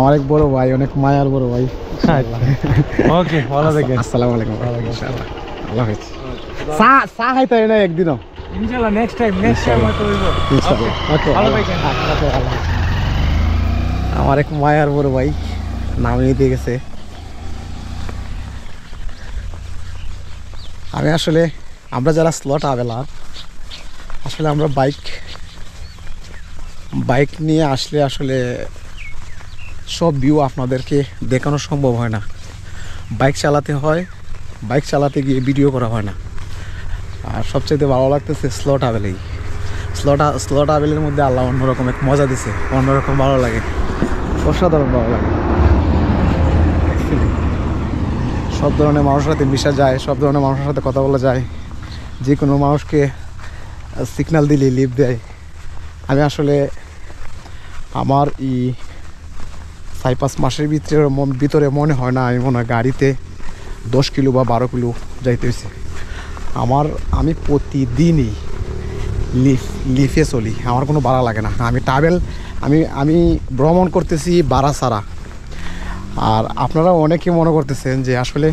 আমার এক বড় ভাই, অনেক মায়ার বড় ভাই। ওকে, ভালো থাকেন। আসসালামু আলাইকুম। ইনশাআল্লাহ, আল্লাহ হাফেজ। চা খাইতে হয় না একদিনও? ইনশাআল্লাহ নেক্সট টাইম হয়তো হইব। ইনশাআল্লাহ। ওকে, ভালো আল্লাহ থাকেন। হাফেজ। আমার এক মায়ার বড় ভাই নামিয়ে দিয়ে গেছে। আমি আসলে, আমরা যারা স্লট আবেলার, আসলে আমরা বাইক নিয়ে আসলে আসলে সব ভিউ আপনাদেরকে দেখানো সম্ভব হয় না। বাইক চালাতে হয়, বাইক চালাতে গিয়ে ভিডিও করা হয় না। আর সবচেয়ে ভালো লাগতেছে স্লট আবেলেই। স্লট আবেলের মধ্যে আল্লাহ অন্যরকম এক মজা দিছে, অন্যরকম ভালো লাগে, অসাধারণ ভালো লাগে। সব ধরনের মানুষের সাথে মিশা যায়, সব ধরনের মানুষের সাথে কথা বলা যায়, যে কোনো মানুষকে সিগন্যাল দিলে লিভ দেয়। আমি আসলে আমার 4-5 মাসের ভিতরে মনে হয় না আমি মনে হয় গাড়িতে 10 কিলো বা 12 কিলো যাইতে হয়েছে আমার। আমি প্রতিদিনই লিফে চলি, আমার কোনো ভাড়া লাগে না। আমি আমি ভ্রমণ করতেছি ভাড়া ছাড়া। আর আপনারা অনেকে মনে করতেছেন যে আসলে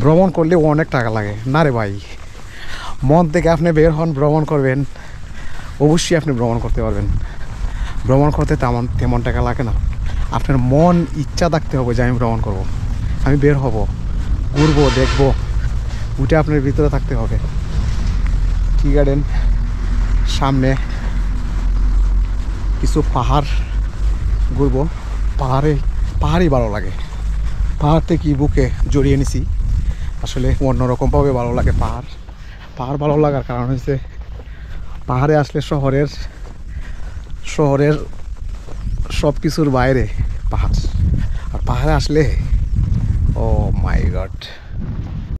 ভ্রমণ করলে অনেক টাকা লাগে। না রে ভাই, মন থেকে আপনি বের হন, ভ্রমণ করবেন, অবশ্যই আপনি ভ্রমণ করতে পারবেন। ভ্রমণ করতে তেমন টাকা লাগে না। আপনার মন ইচ্ছা থাকতে হবে যে আমি ভ্রমণ করব, আমি বের হব, ঘুরবো, দেখবো, ওইটা আপনার ভিতরে থাকতে হবে। টি গার্ডেন কিছু পাহাড় ঘুরবো। পাহাড়ই ভালো লাগে। পাহাড় থেকে বুকে জড়িয়ে নিছি। আসলে অন্যরকমভাবে ভালো লাগে পাহাড় ভালো লাগার কারণ হচ্ছে পাহাড়ে আসলে শহরের সব কিছুর বাইরে পাহাড়। আর পাহাড়ে আসলে ও মাই গড,